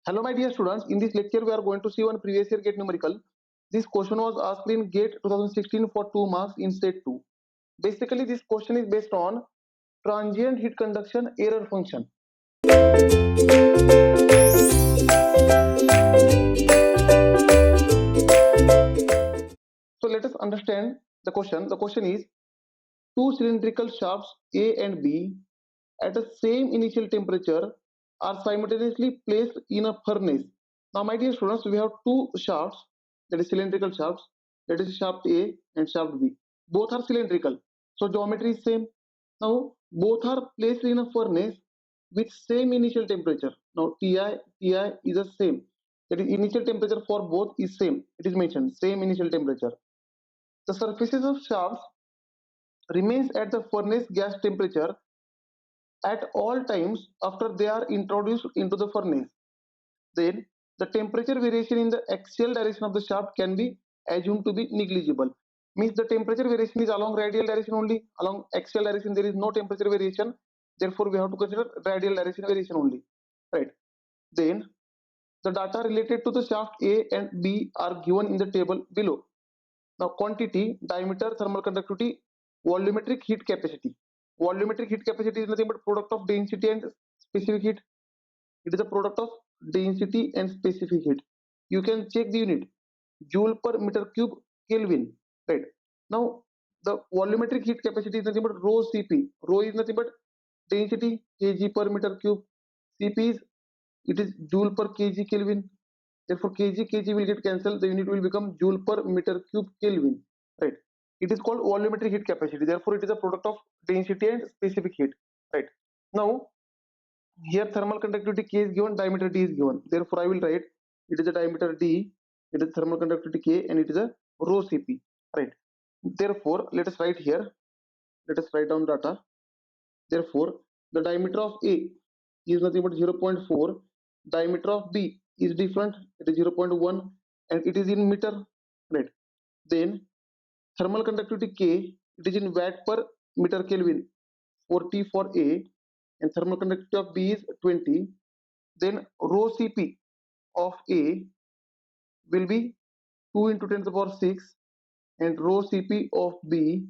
Hello, my dear students. In this lecture, we are going to see one previous year GATE numerical. This question was asked in GATE 2016 for 2 marks in state 2. Basically, this question is based on transient heat conduction error function. So let us understand the question. The question is, two cylindrical shafts A and B at the same initial temperature are simultaneously placed in a furnace. Now, my dear students, we have two shafts, that is cylindrical shafts, that is shaft A and shaft B. Both are cylindrical, so geometry is same. Now, both are placed in a furnace with same initial temperature. Now, Ti is the same. That is, initial temperature for both is same. It is mentioned same initial temperature. The surfaces of shafts remains at the furnace gas temperature at all times after they are introduced into the furnace. Then the temperature variation in the axial direction of the shaft can be assumed to be negligible. Means the temperature variation is along radial direction only. Along axial direction there is no temperature variation. Therefore, we have to consider radial direction variation only. Right. Then the data related to the shaft A and B are given in the table below. Now, quantity, diameter, thermal conductivity, volumetric heat capacity. Volumetric heat capacity is nothing but product of density and specific heat. It is a product of density and specific heat. You can check the unit, joule per meter cube Kelvin. Right. Now, the volumetric heat capacity is nothing but rho Cp. Rho is nothing but density, kg per meter cube. Cp is, it is joule per kg Kelvin. Therefore, kg will get cancelled. The unit will become joule per meter cube Kelvin. Right. It is called volumetric heat capacity. Therefore, it is a product of density and specific heat. Right. Now, here thermal conductivity K is given, diameter D is given. Therefore, I will write it is a diameter D, it is thermal conductivity K, and it is a rho Cp. Right. Therefore, let us write here. Let us write down data. Therefore, the diameter of A is nothing but 0.4. Diameter of B is different. It is 0.1, and it is in meter. Right. Then thermal conductivity K, it is in watt per meter Kelvin. 40 for A, and thermal conductivity of B is 20. Then rho Cp of A will be 2 into 10 to the power 6, and rho Cp of B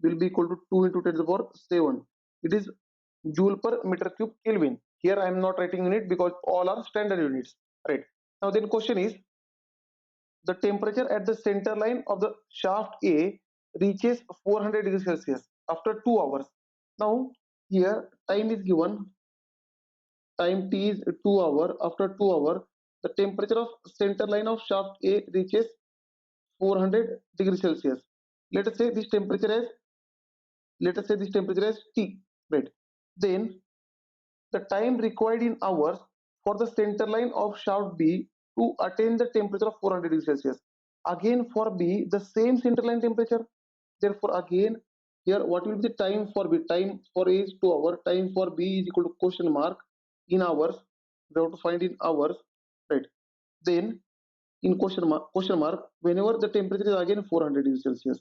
will be equal to 2 into 10 to the power 7. It is joule per meter cube Kelvin. Here I am not writing unit because all are standard units. Right. Now then question is, the temperature at the center line of the shaft A reaches 400 degrees Celsius after 2 hours. Now here time is given, time t is 2 hour. After 2 hour, the temperature of center line of shaft A reaches 400 degrees Celsius. Let us say this temperature as T, right? Then the time required in hours for the center line of shaft B to attain the temperature of 400 degrees Celsius. Again for B, the same center line temperature. Therefore, again here what will be the time for B? Time for A is 2 hours. Time for B is equal to question mark in hours. We have to find in hours, right? Then in question mark whenever the temperature is again 400 degrees Celsius,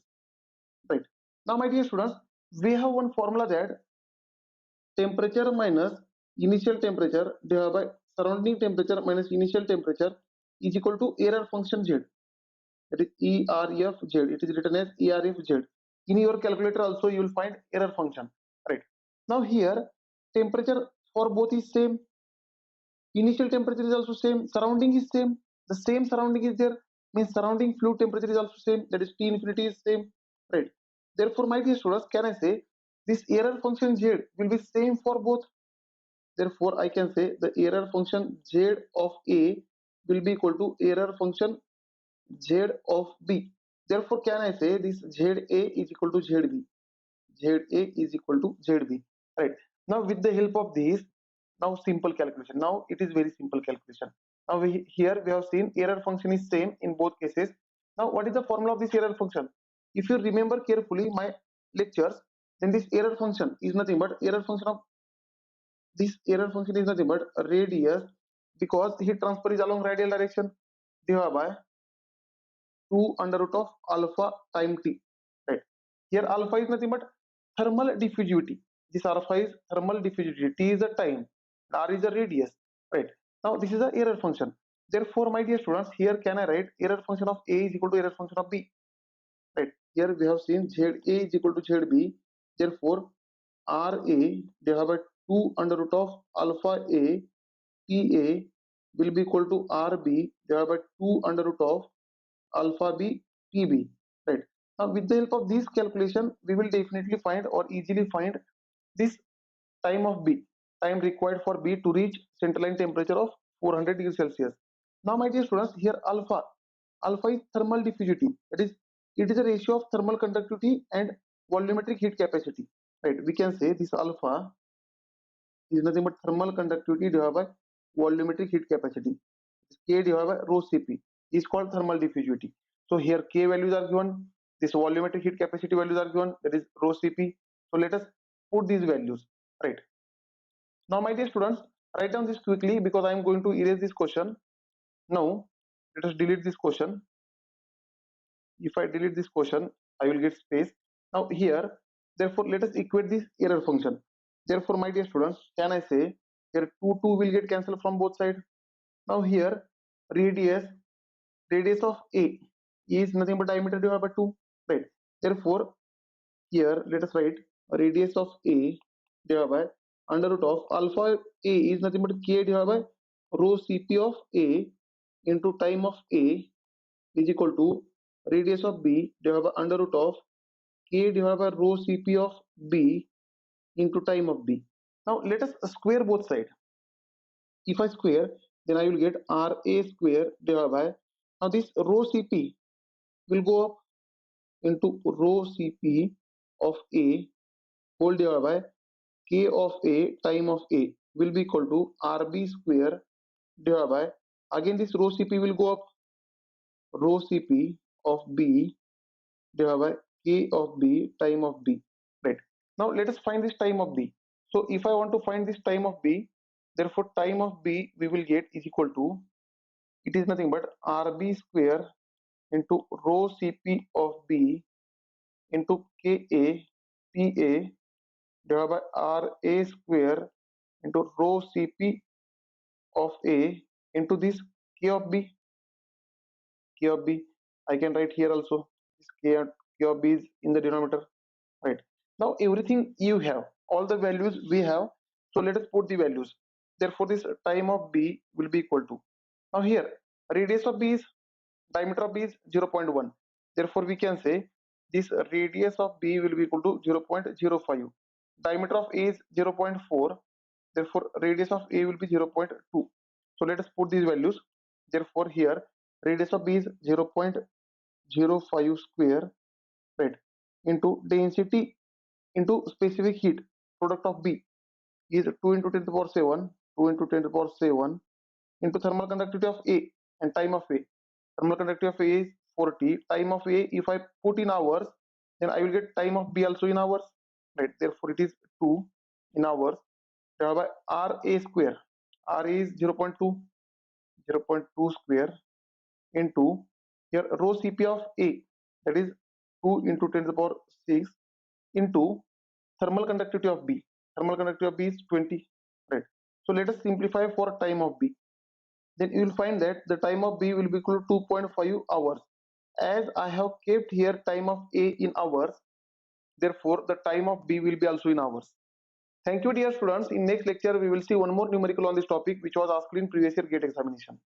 right? Now, my dear students, we have one formula that temperature minus initial temperature divided by surrounding temperature minus initial temperature is equal to error function Z. That is ERFZ. It is written as ERFZ. In your calculator also you will find error function. Right. Now here temperature for both is same. Initial temperature is also same. Surrounding is same. The same surrounding is there. Means surrounding fluid temperature is also same. That is T infinity is same. Right. Therefore, my dear students, can I say this error function Z will be same for both? Therefore, I can say the error function Z of A will be equal to error function Z of B. Therefore, can I say this ZA is equal to ZB? ZA is equal to ZB. Right. Now, with the help of this, now simple calculation. Now it is very simple calculation. Now here we have seen error function is same in both cases. Now, what is the formula of this error function? If you remember carefully my lectures, then this error function is nothing but radius, because heat transfer is along radial direction, divided by 2 under root of alpha time t. Right. Here alpha is nothing but thermal diffusivity. This alpha is thermal diffusivity. T is the time. R is the radius. Right. Now this is the error function. Therefore, my dear students, here can I write error function of A is equal to error function of B? Right. Here we have seen ZA is equal to ZB. Therefore, RA divided by 2 under root of alpha A PA will be equal to RB divided by 2 under root of alpha B PB. Right. Now, with the help of this calculation, we will definitely find or easily find this time of B, time required for B to reach centerline temperature of 400 degrees Celsius. Now, my dear students, here alpha is thermal diffusivity. That is, it is a ratio of thermal conductivity and volumetric heat capacity. Right? We can say this alpha is nothing but thermal conductivity divided by volumetric heat capacity. K divided by rho Cp is called thermal diffusivity. So here K values are given, this volumetric heat capacity values are given, that is rho Cp. So let us put these values. Right. Now, my dear students, write down this quickly because I am going to erase this question. Now, let us delete this question. If I delete this question, I will get space. Now here, therefore, let us equate this error function. Therefore, my dear students, can I say here 2 will get cancelled from both sides. Now here, radius of A is nothing but diameter divided by 2, right? Therefore, here let us write radius of A divided by under root of alpha A is nothing but K divided by rho Cp of A into time of A is equal to radius of B divided by under root of K divided by rho Cp of B into time of B. Now let us square both sides. If I square, then I will get Ra square divided by, now this rho Cp will go up into rho Cp of A whole divided by K of A time of A will be equal to Rb square divided by, again this rho Cp will go up, rho Cp of B divided by K of B time of B. Right. Now let us find this time of B. So if I want to find this time of B, therefore time of B we will get is equal to, it is nothing but Rb square into rho Cp of B into Ka Pa divided by Ra square into rho Cp of A into this K of B. K of B I can write here also. This K of B is in the denominator. Right. Now everything you have, all the values we have. So let us put the values. Therefore, this time of B will be equal to. Now here, radius of B is, diameter of B is 0.1. Therefore, we can say this radius of B will be equal to 0.05. Diameter of A is 0.4. Therefore, radius of A will be 0.2. So let us put these values. Therefore, here radius of B is 0.05 square, right, into density into specific heat product of B is 2 into 10 to the power 7, 2 into 10 to the power 7 into thermal conductivity of A and time of A. Thermal conductivity of A is 40. Time of A, if I put in hours, then I will get time of B also in hours. Right. Therefore, it is 2 in hours divided by Ra square. Ra is 0.2, 0.2 square into here rho Cp of A, that is 2 into 10 to the power 6 into thermal conductivity of B. Thermal conductivity of B is 20, right? So let us simplify for time of B. Then you will find that the time of B will be equal to 2.5 hours. As I have kept here time of A in hours, therefore the time of B will be also in hours. Thank you, dear students. In next lecture, we will see one more numerical on this topic which was asked in previous year GATE examination.